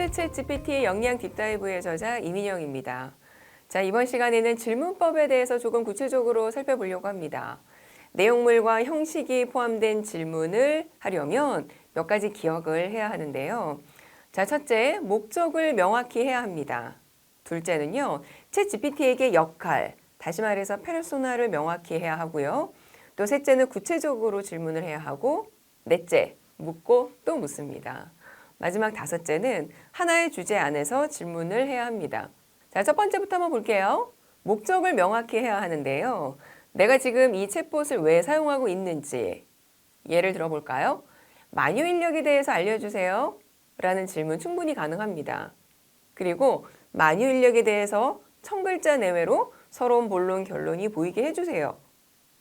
안녕하세요. 챗GPT의 역량 딥다이브의 저자 이민영입니다. 자, 이번 시간에는 질문법에 대해서 조금 구체적으로 살펴보려고 합니다. 내용물과 형식이 포함된 질문을 하려면 몇 가지 기억을 해야 하는데요. 자, 첫째, 목적을 명확히 해야 합니다. 둘째는요, 챗GPT에게 역할, 다시 말해서 페르소나를 명확히 해야 하고요. 또 셋째는 구체적으로 질문을 해야 하고, 넷째, 묻고 또 묻습니다. 마지막 다섯째는 하나의 주제 안에서 질문을 해야 합니다. 자, 첫 번째부터 한번 볼게요. 목적을 명확히 해야 하는데요. 내가 지금 이 챗봇을 왜 사용하고 있는지 예를 들어볼까요? 만유 인력에 대해서 알려주세요. 라는 질문 충분히 가능합니다. 그리고 만유 인력에 대해서 1000글자 내외로 서론, 본론, 결론이 보이게 해주세요.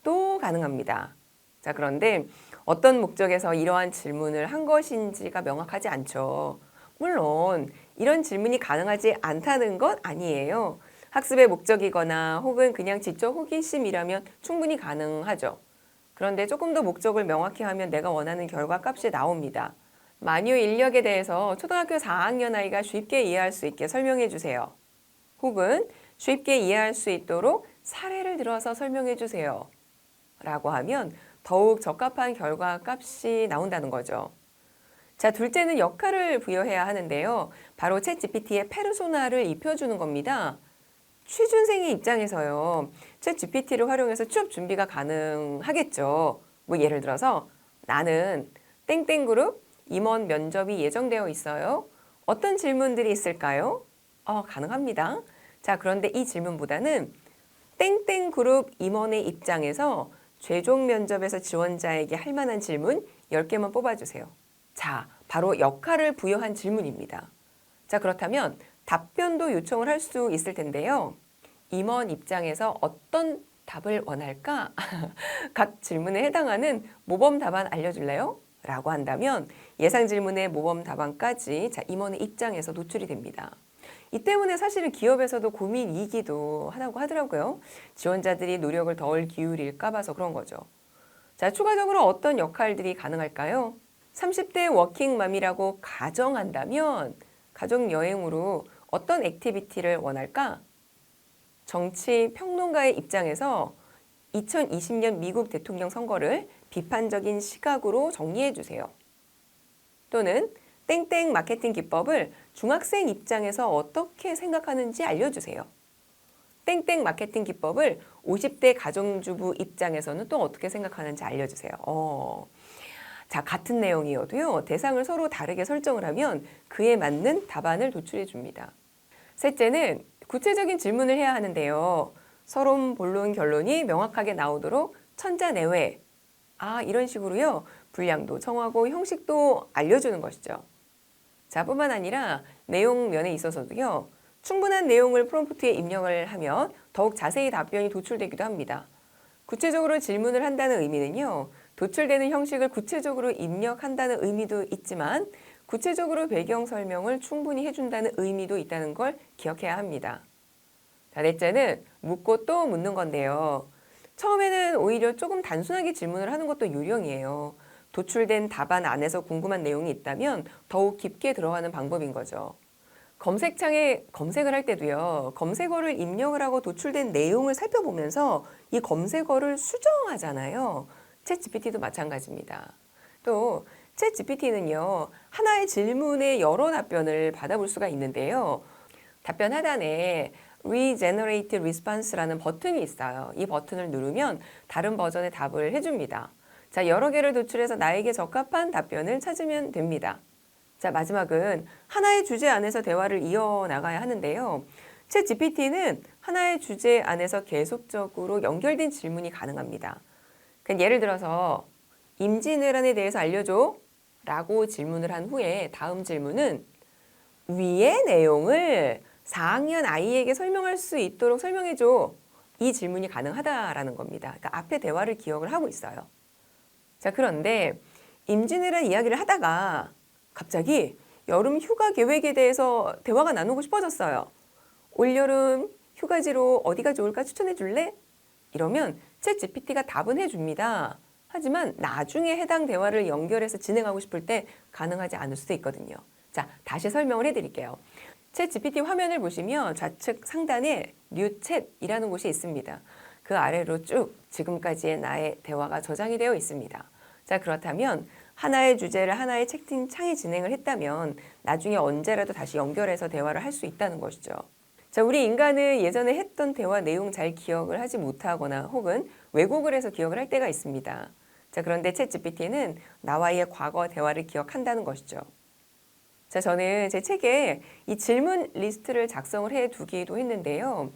또 가능합니다. 자, 그런데 어떤 목적에서 이러한 질문을 한 것인지가 명확하지 않죠. 물론 이런 질문이 가능하지 않다는 것 아니에요. 학습의 목적이거나 혹은 그냥 지적 호기심이라면 충분히 가능하죠. 그런데 조금 더 목적을 명확히 하면 내가 원하는 결과값이 나옵니다. 만유 인력에 대해서 초등학교 4학년 아이가 쉽게 이해할 수 있게 설명해 주세요. 혹은 쉽게 이해할 수 있도록 사례를 들어서 설명해 주세요. 라고 하면 더욱 적합한 결과값이 나온다는 거죠. 자, 둘째는 역할을 부여해야 하는데요. 바로 챗GPT의 페르소나를 입혀주는 겁니다. 취준생의 입장에서요. 챗GPT를 활용해서 취업 준비가 가능하겠죠. 뭐 예를 들어서 나는 땡땡그룹 임원 면접이 예정되어 있어요. 어떤 질문들이 있을까요? 가능합니다. 자, 그런데 이 질문보다는 땡땡그룹 임원의 입장에서 최종 면접에서 지원자에게 할 만한 질문 10개만 뽑아주세요. 자, 바로 역할을 부여한 질문입니다. 자, 그렇다면 답변도 요청을 할 수 있을 텐데요. 임원 입장에서 어떤 답을 원할까? 각 질문에 해당하는 모범 답안 알려줄래요? 라고 한다면 예상 질문의 모범 답안까지 임원의 입장에서 노출이 됩니다. 이 때문에 사실은 기업에서도 고민이기도 하다고 하더라고요. 지원자들이 노력을 덜 기울일까 봐서 그런 거죠. 자, 추가적으로 어떤 역할들이 가능할까요? 30대 워킹맘이라고 가정한다면 가족여행으로 어떤 액티비티를 원할까? 정치 평론가의 입장에서 2020년 미국 대통령 선거를 비판적인 시각으로 정리해 주세요. 또는 땡땡 마케팅 기법을 중학생 입장에서 어떻게 생각하는지 알려주세요. 땡땡 마케팅 기법을 50대 가정주부 입장에서는 또 어떻게 생각하는지 알려주세요. 자, 같은 내용이어도요. 대상을 서로 다르게 설정을 하면 그에 맞는 답안을 도출해 줍니다. 셋째는 구체적인 질문을 해야 하는데요. 서론, 본론, 결론이 명확하게 나오도록 천자 내외. 이런 식으로요. 분량도 정하고 형식도 알려주는 것이죠. 자, 뿐만 아니라 내용 면에 있어서도요. 충분한 내용을 프롬프트에 입력을 하면 더욱 자세히 답변이 도출되기도 합니다. 구체적으로 질문을 한다는 의미는요. 도출되는 형식을 구체적으로 입력한다는 의미도 있지만 구체적으로 배경 설명을 충분히 해준다는 의미도 있다는 걸 기억해야 합니다. 자, 넷째는 묻고 또 묻는 건데요. 처음에는 오히려 조금 단순하게 질문을 하는 것도 요령이에요. 도출된 답안 안에서 궁금한 내용이 있다면 더욱 깊게 들어가는 방법인 거죠. 검색창에 검색을 할 때도요. 검색어를 입력을 하고 도출된 내용을 살펴보면서 이 검색어를 수정하잖아요. 챗GPT도 마찬가지입니다. 또 챗GPT는요. 하나의 질문에 여러 답변을 받아볼 수가 있는데요. 답변 하단에 Regenerate Response라는 버튼이 있어요. 이 버튼을 누르면 다른 버전의 답을 해줍니다. 자, 여러 개를 도출해서 나에게 적합한 답변을 찾으면 됩니다. 자, 마지막은 하나의 주제 안에서 대화를 이어나가야 하는데요. 챗GPT는 하나의 주제 안에서 계속적으로 연결된 질문이 가능합니다. 그러니까 예를 들어서 임진왜란에 대해서 알려줘 라고 질문을 한 후에 다음 질문은 위의 내용을 4학년 아이에게 설명할 수 있도록 설명해줘. 이 질문이 가능하다라는 겁니다. 그러니까 앞에 대화를 기억을 하고 있어요. 자, 그런데 임진왜란 이야기를 하다가 갑자기 여름 휴가 계획에 대해서 대화가 나누고 싶어졌어요. 올여름 휴가지로 어디가 좋을까 추천해 줄래? 이러면 챗GPT가 답은 해줍니다. 하지만 나중에 해당 대화를 연결해서 진행하고 싶을 때 가능하지 않을 수도 있거든요. 자, 다시 설명을 해드릴게요. 챗 GPT 화면을 보시면 좌측 상단에 뉴 챗이라는 곳이 있습니다. 그 아래로 쭉 지금까지의 나의 대화가 저장이 되어 있습니다. 자, 그렇다면 하나의 주제를 하나의 채팅창에 진행을 했다면 나중에 언제라도 다시 연결해서 대화를 할 수 있다는 것이죠. 자, 우리 인간은 예전에 했던 대화 내용 잘 기억을 하지 못하거나 혹은 왜곡을 해서 기억을 할 때가 있습니다. 자, 그런데 챗 GPT는 나와의 과거 대화를 기억한다는 것이죠. 자, 저는 제 책에 이 질문 리스트를 작성을 해 두기도 했는데요.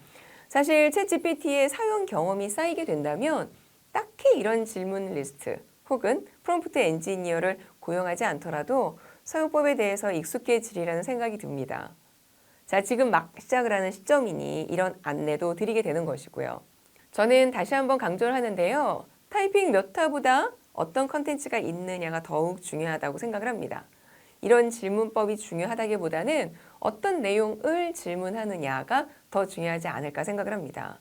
사실 챗 GPT의 사용 경험이 쌓이게 된다면 딱히 이런 질문 리스트 혹은 프롬프트 엔지니어를 고용하지 않더라도 사용법에 대해서 익숙해지리라는 생각이 듭니다. 자, 지금 막 시작을 하는 시점이니 이런 안내도 드리게 되는 것이고요. 저는 다시 한번 강조를 하는데요. 타이핑 몇 타보다 어떤 컨텐츠가 있느냐가 더욱 중요하다고 생각을 합니다. 이런 질문법이 중요하다기보다는 어떤 내용을 질문하느냐가 더 중요하지 않을까 생각을 합니다.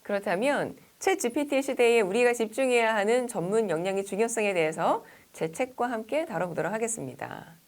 그렇다면 챗 GPT 시대에 우리가 집중해야 하는 전문 역량의 중요성에 대해서 제 책과 함께 다뤄보도록 하겠습니다.